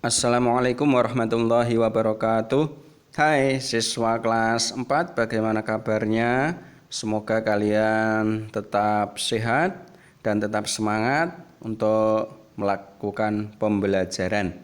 Assalamualaikum warahmatullahi wabarakatuh. Hai siswa kelas 4, bagaimana kabarnya? Semoga kalian tetap sehat dan tetap semangat untuk melakukan pembelajaran.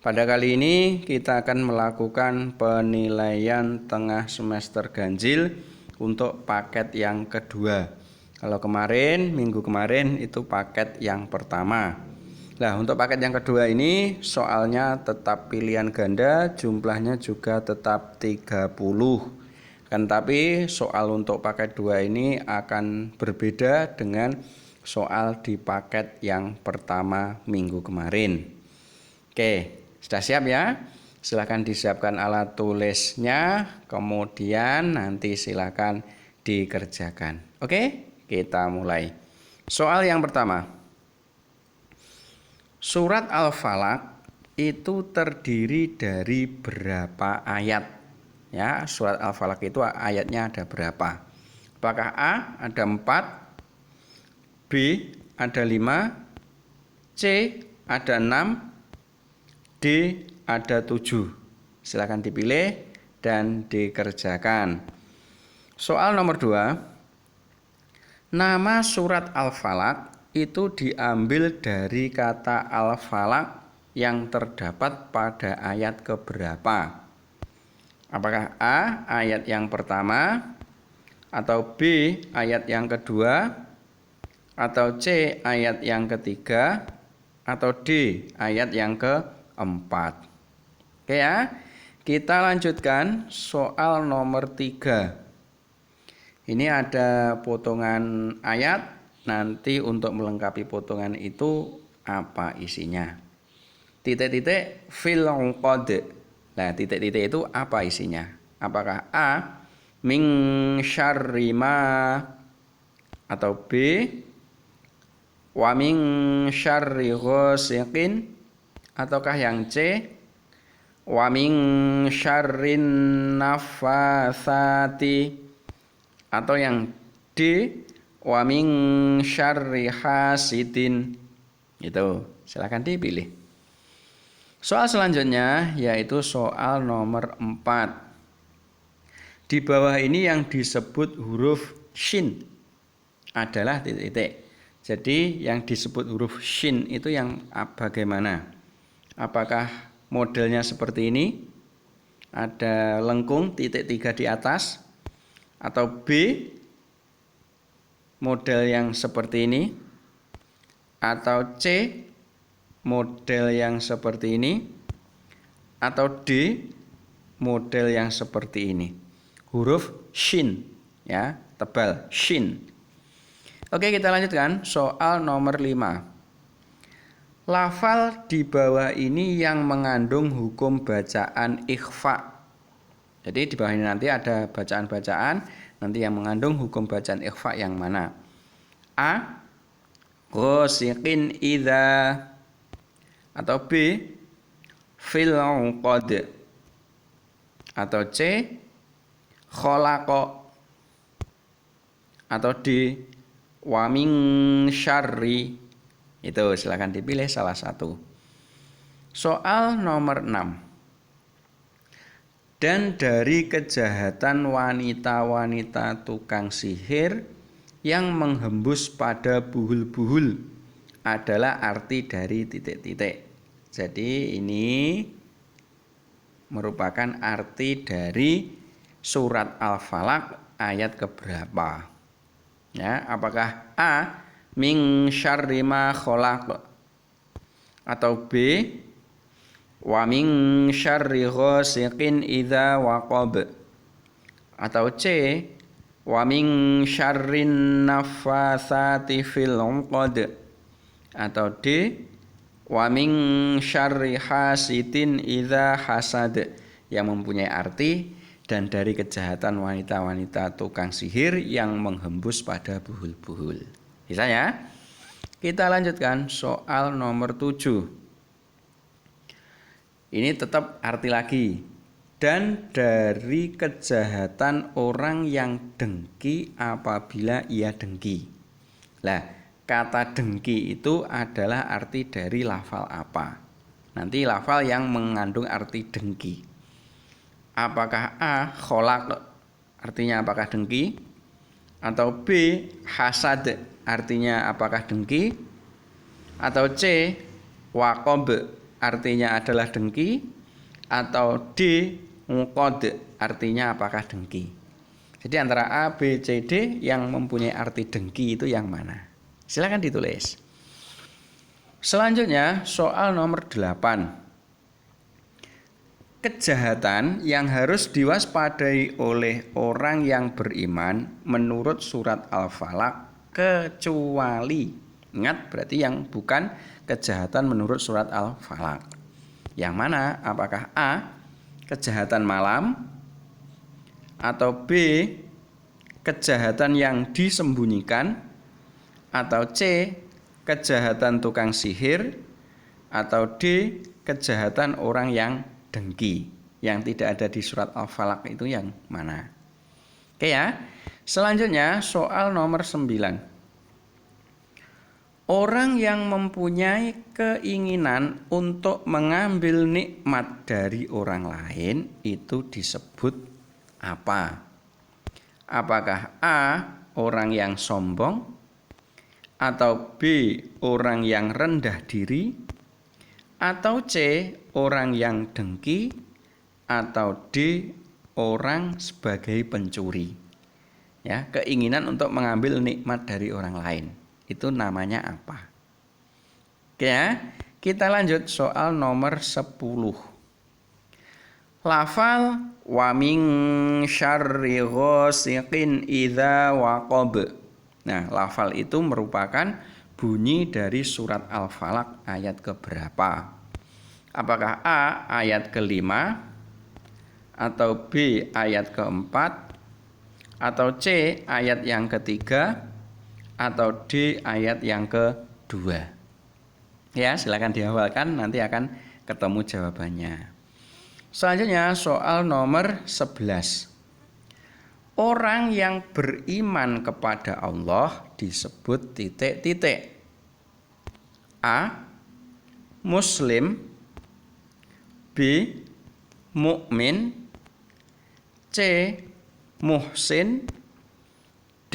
Pada kali ini kita akan melakukan penilaian tengah semester ganjil untuk paket yang kedua. Kalau minggu kemarin itu paket yang pertama. Nah, untuk paket yang kedua ini soalnya tetap pilihan ganda, jumlahnya juga tetap 30. Tapi soal untuk paket 2 ini akan berbeda dengan soal di paket yang pertama minggu kemarin. Oke, sudah siap ya? Silakan disiapkan alat tulisnya, kemudian nanti silakan dikerjakan. Oke, kita mulai. Soal yang pertama. Surat Al-Falaq itu terdiri dari berapa ayat? Ya, surat Al-Falaq itu ayatnya ada berapa? Apakah A ada 4, B ada 5, C ada 6, D ada 7. Silakan dipilih dan dikerjakan. Soal nomor 2. Nama surat Al-Falaq itu diambil dari kata al-falaq yang terdapat pada ayat keberapa? Apakah A ayat yang pertama, atau B ayat yang kedua, atau C ayat yang ketiga, atau D ayat yang keempat? Oke ya, kita lanjutkan soal nomor 3. Ini ada potongan ayat. Nanti untuk melengkapi potongan itu apa isinya? Titik-titik fil uqad. Nah, titik-titik itu apa isinya? Apakah A min syarri ma, atau B wa min syarri ghasiqin, ataukah yang C wa min syarrin naffatsati, atau yang D wa min syarri hasidin? Itu silakan dipilih. Soal selanjutnya yaitu soal nomor 4. Di bawah ini yang disebut huruf shin adalah titik-titik. Jadi yang disebut huruf shin itu yang bagaimana? Apakah modelnya seperti ini? Ada lengkung titik 3 di atas, atau B model yang seperti ini, atau C model yang seperti ini, atau D model yang seperti ini? Huruf shin ya, tebal shin. Oke, kita lanjutkan soal nomor 5. Lafal di bawah ini yang mengandung hukum bacaan ikhfa. Jadi di bawah ini nanti ada bacaan-bacaan nanti yang mengandung hukum bacaan ikhfa yang mana? A ghasiqin idza, atau B fil uqad, atau C khalaqa, atau D wa min syarri. Itu silakan dipilih salah satu. Soal nomor 6. Dan dari kejahatan wanita-wanita tukang sihir yang menghembus pada buhul-buhul adalah arti dari titik-titik. Jadi ini merupakan arti dari surat Al-Falaq ayat keberapa? Ya, apakah A min syarri ma khalaq, atau B wa min syarri ghasiqin idza waqab, atau C wa min syarrin naffatsati fil uqad, atau D wa min syarri hasidin idza hasad, yang mempunyai arti dan dari kejahatan wanita-wanita tukang sihir yang menghembus pada buhul-buhul. Bisa ya? Kita lanjutkan soal nomor 7. Ini tetap arti lagi. Dan dari kejahatan orang yang dengki apabila ia dengki. Nah, kata dengki itu adalah arti dari lafal apa? Nanti lafal yang mengandung arti dengki. Apakah A, kholaq, artinya apakah dengki? Atau B, hasad, artinya apakah dengki? Atau C, waqab, artinya adalah dengki? Atau D, muqad, artinya apakah dengki? Jadi antara A, B, C, D yang mempunyai arti dengki itu yang mana? Silakan ditulis. Selanjutnya soal nomor 8. Kejahatan yang harus diwaspadai oleh orang yang beriman menurut surat Al-Falaq kecuali, ingat berarti yang bukan kejahatan menurut surat Al-Falaq. Yang mana? Apakah A, kejahatan malam, atau B, kejahatan yang disembunyikan, atau C, kejahatan tukang sihir, atau D, kejahatan orang yang dengki. Yang tidak ada di surat Al-Falaq itu yang mana? Oke ya. Selanjutnya soal nomor 9. Orang yang mempunyai keinginan untuk mengambil nikmat dari orang lain itu disebut apa? Apakah A, orang yang sombong, atau B, orang yang rendah diri, atau C, orang yang dengki, atau D, orang sebagai pencuri. Ya, keinginan untuk mengambil nikmat dari orang lain itu namanya apa? Oke ya, kita lanjut soal nomor 10. Lafal wa min syarri ghasiqin idza waqab. Nah, lafal itu merupakan bunyi dari surat Al-Falaq ayat keberapa? Apakah A, ayat ke-5, atau B, ayat ke-4, atau C, ayat yang ketiga, atau D, ayat yang ke-2? Ya, silakan dihafalkan, nanti akan ketemu jawabannya. Selanjutnya soal nomor 11. Orang yang beriman kepada Allah disebut titik-titik. A, Muslim, B, mukmin, C, muhsin, D,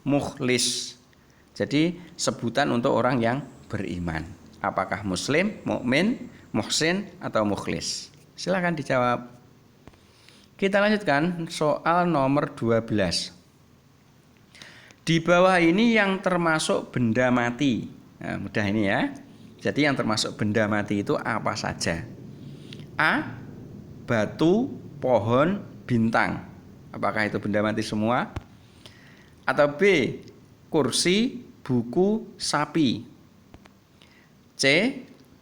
mukhlis. Jadi sebutan untuk orang yang beriman. Apakah muslim, mukmin, muhsin, atau mukhlis? Silakan dijawab. Kita lanjutkan soal nomor 12. Di bawah ini yang termasuk benda mati. Nah, mudah ini ya. Jadi yang termasuk benda mati itu apa saja? A, batu, pohon, bintang. Apakah itu benda mati semua? Atau B, kursi, buku, sapi. C,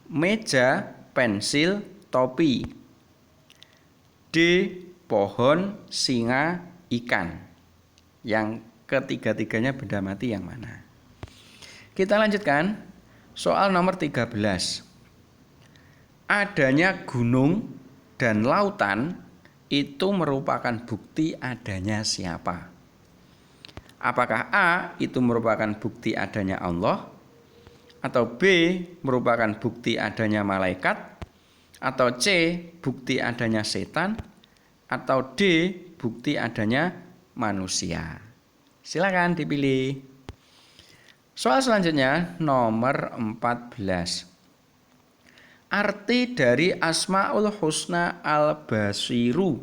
meja, pensil, topi. D, pohon, singa, ikan. Yang ketiga-tiganya benda mati yang mana? Kita lanjutkan soal nomor 13. Adanya gunung dan lautan itu merupakan bukti adanya siapa? Apakah A, itu merupakan bukti adanya Allah, atau B, merupakan bukti adanya malaikat, atau C, bukti adanya setan, atau D, bukti adanya manusia? Silakan dipilih. Soal selanjutnya nomor 14. Arti dari Asmaul Husna Al-Basiru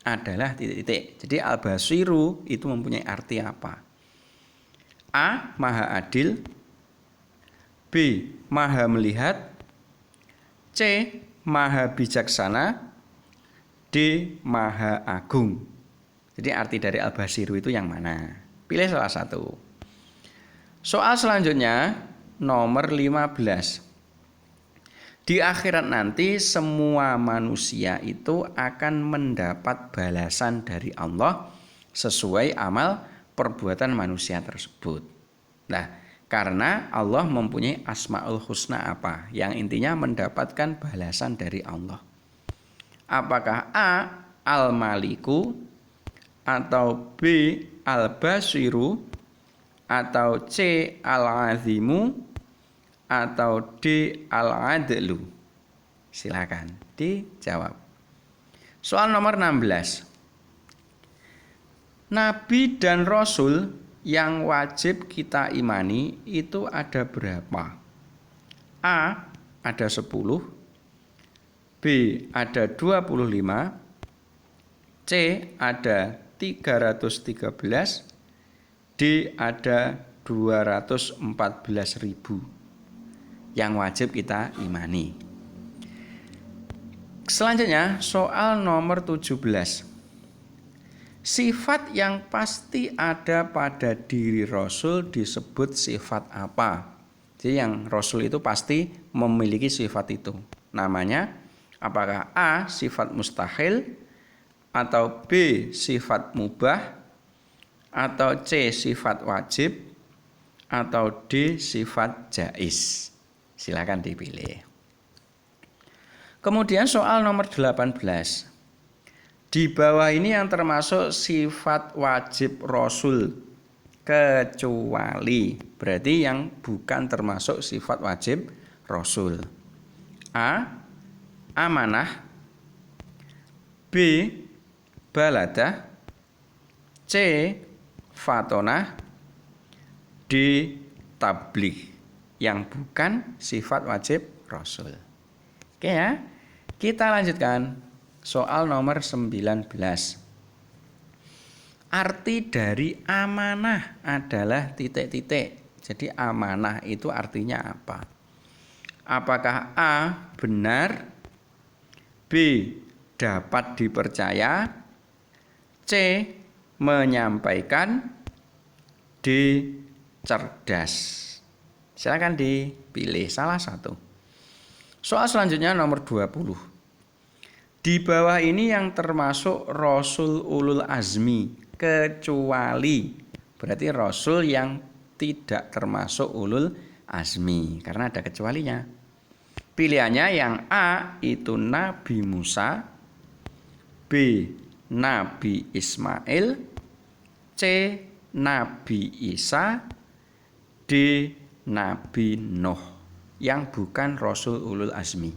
adalah titik-titik. Jadi Al-Basiru itu mempunyai arti apa? A, Maha Adil, B, Maha Melihat, C, Maha Bijaksana, D, Maha Agung. Jadi arti dari Al-Basiru itu yang mana? Pilih salah satu. Soal selanjutnya nomor 15. Di akhirat nanti semua manusia itu akan mendapat balasan dari Allah sesuai amal perbuatan manusia tersebut. Nah, karena Allah mempunyai Asmaul Husna apa? Yang intinya mendapatkan balasan dari Allah. Apakah A, Al-Maliku, atau B, Al-Basiru, atau C, Al-Azimu, atau D, Al-Adlu? Silakan dijawab. Soal nomor 16. Nabi dan Rasul yang wajib kita imani itu ada berapa? A. Ada 10, B. Ada 25, C. Ada 313, D. Ada 214.000 yang wajib kita imani. Selanjutnya soal nomor 17. Sifat yang pasti ada pada diri Rasul disebut sifat apa? Jadi yang Rasul itu pasti memiliki sifat itu. Namanya apakah A. Sifat mustahil, atau B. Sifat mubah, atau C. Sifat wajib, atau D. Sifat jaiz. Silakan dipilih. Kemudian soal nomor 18. Di bawah ini yang termasuk sifat wajib Rasul kecuali, berarti yang bukan termasuk sifat wajib Rasul. A. Amanah, B. Baladah, C. Fatonah, D. Tabligh. Yang bukan sifat wajib Rasul. Oke ya, kita lanjutkan. Soal nomor 19. Arti dari amanah adalah titik-titik. Jadi amanah itu artinya apa? Apakah A. benar, B. dapat dipercaya, C. menyampaikan, D. cerdas. Silakan dipilih salah satu. Soal selanjutnya nomor 20. Di bawah ini yang termasuk Rasul ulul azmi kecuali, berarti Rasul yang tidak termasuk ulul azmi karena ada kecualinya. Pilihannya yang A itu Nabi Musa, B. Nabi Ismail, C. Nabi Isa, D. Nabi Nuh yang bukan Rasul ulul azmi.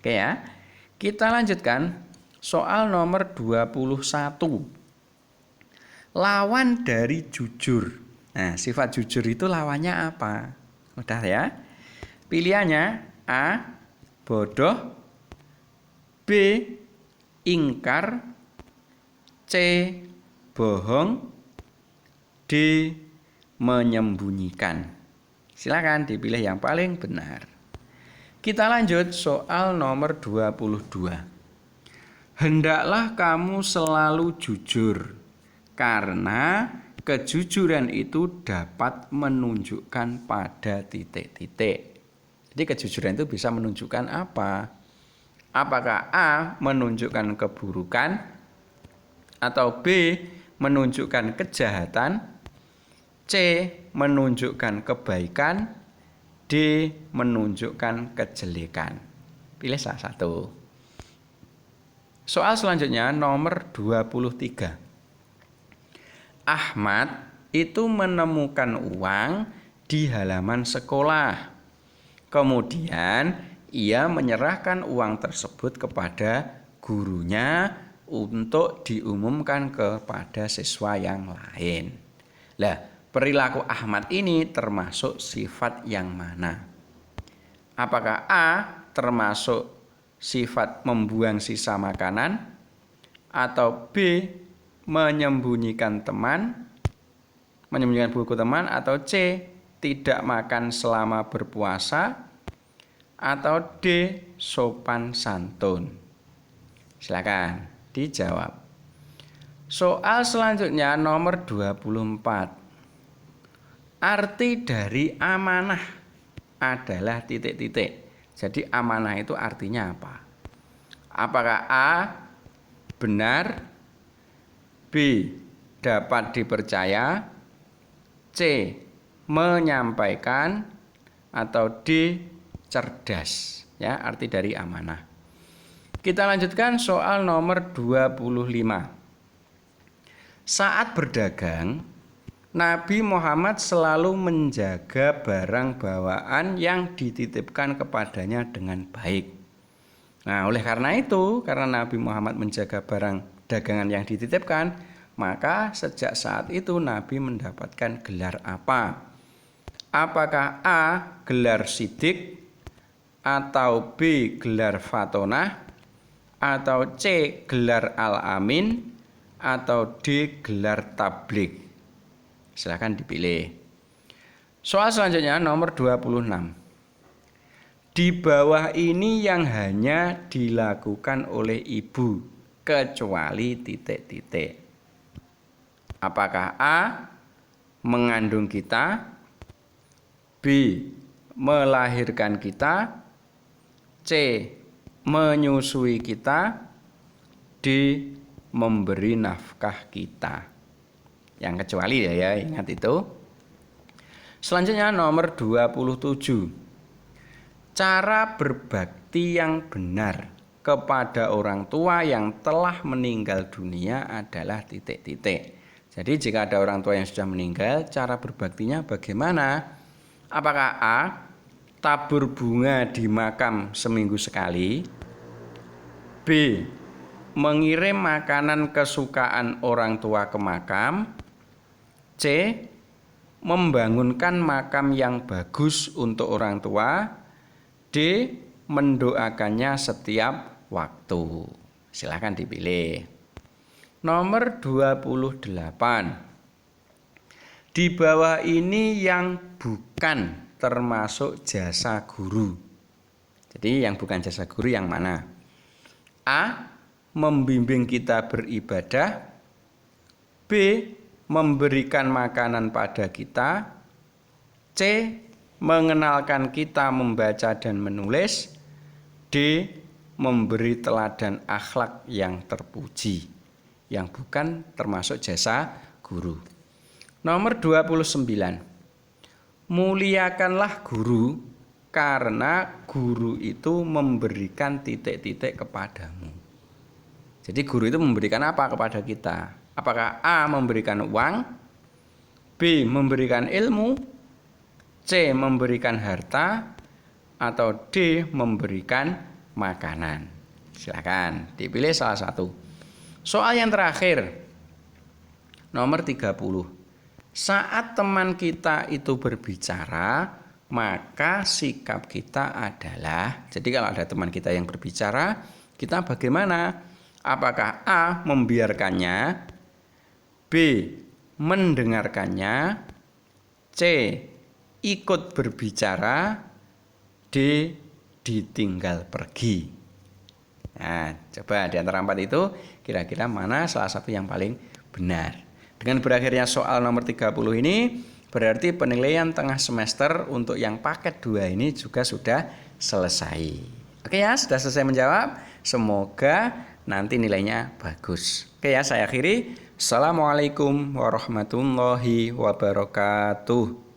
Oke ya. Kita lanjutkan soal nomor 21. Lawan dari jujur. Nah, sifat jujur itu lawannya apa? Udah ya. Pilihannya A. bodoh, B. ingkar, C. bohong, D. menyembunyikan. Silakan dipilih yang paling benar. Kita lanjut soal nomor 22. Hendaklah kamu selalu jujur, karena kejujuran itu dapat menunjukkan pada titik-titik. Jadi kejujuran itu bisa menunjukkan apa? Apakah A. menunjukkan keburukan, atau B. menunjukkan kejahatan, C. menunjukkan kebaikan, D. menunjukkan kejelekan. Pilih salah satu. Soal selanjutnya nomor 23. Ahmad itu menemukan uang di halaman sekolah. Kemudian ia menyerahkan uang tersebut kepada gurunya untuk diumumkan kepada siswa yang lain. Lah, perilaku Ahmad ini termasuk sifat yang mana? Apakah A. termasuk sifat membuang sisa makanan, atau B. menyembunyikan buku teman, atau C. tidak makan selama berpuasa, atau D. sopan santun? Silakan dijawab. Soal selanjutnya nomor 24. Arti dari amanah adalah titik-titik. Jadi amanah itu artinya apa? Apakah A. benar, B. dapat dipercaya, C. menyampaikan, atau D. cerdas? Ya, arti dari amanah. Kita lanjutkan soal nomor 25. Saat berdagang, Nabi Muhammad selalu menjaga barang bawaan yang dititipkan kepadanya dengan baik. Nah, oleh karena itu, karena Nabi Muhammad menjaga barang dagangan yang dititipkan, maka sejak saat itu Nabi mendapatkan gelar apa? Apakah A. gelar Siddiq, atau B. gelar Fatonah, atau C. gelar Al-Amin, atau D. gelar Tabligh? Silahkan dipilih. Soal selanjutnya nomor 26. Di bawah ini yang hanya dilakukan oleh ibu kecuali titik-titik. Apakah A. mengandung kita, B. melahirkan kita, C. menyusui kita, D. memberi nafkah kita? Yang kecuali ya, ingat itu. Selanjutnya nomor 27. Cara berbakti yang benar kepada orang tua yang telah meninggal dunia adalah titik-titik. Jadi jika ada orang tua yang sudah meninggal, cara berbaktinya bagaimana? Apakah A. tabur bunga di makam seminggu sekali, B. mengirim makanan kesukaan orang tua ke makam, C. membangunkan makam yang bagus untuk orang tua, D. mendoakannya setiap waktu. Silakan dipilih. Nomor 28. Di bawah ini yang bukan termasuk jasa guru. Jadi yang bukan jasa guru yang mana? A. membimbing kita beribadah, B. memberikan makanan pada kita, C. mengenalkan kita membaca dan menulis, D. memberi teladan akhlak yang terpuji. Yang bukan termasuk jasa guru. Nomor 29. Muliakanlah guru karena guru itu memberikan titik-titik kepadamu. Jadi guru itu memberikan apa kepada kita? Apakah A. memberikan uang, B. memberikan ilmu, C. memberikan harta, atau D. memberikan makanan? Silakan dipilih salah satu. Soal yang terakhir, nomor 30. Saat teman kita itu berbicara, maka sikap kita adalah, jadi kalau ada teman kita yang berbicara, kita bagaimana? Apakah A. membiarkannya, B. mendengarkannya, C. ikut berbicara, D. ditinggal pergi? Nah, coba di antara empat itu kira-kira mana salah satu yang paling benar? Dengan berakhirnya soal nomor 30 ini berarti penilaian tengah semester untuk yang paket 2 ini juga sudah selesai. Oke ya, sudah selesai menjawab. Semoga nanti nilainya bagus. Oke ya, saya akhiri. Assalamualaikum warahmatullahi wabarakatuh.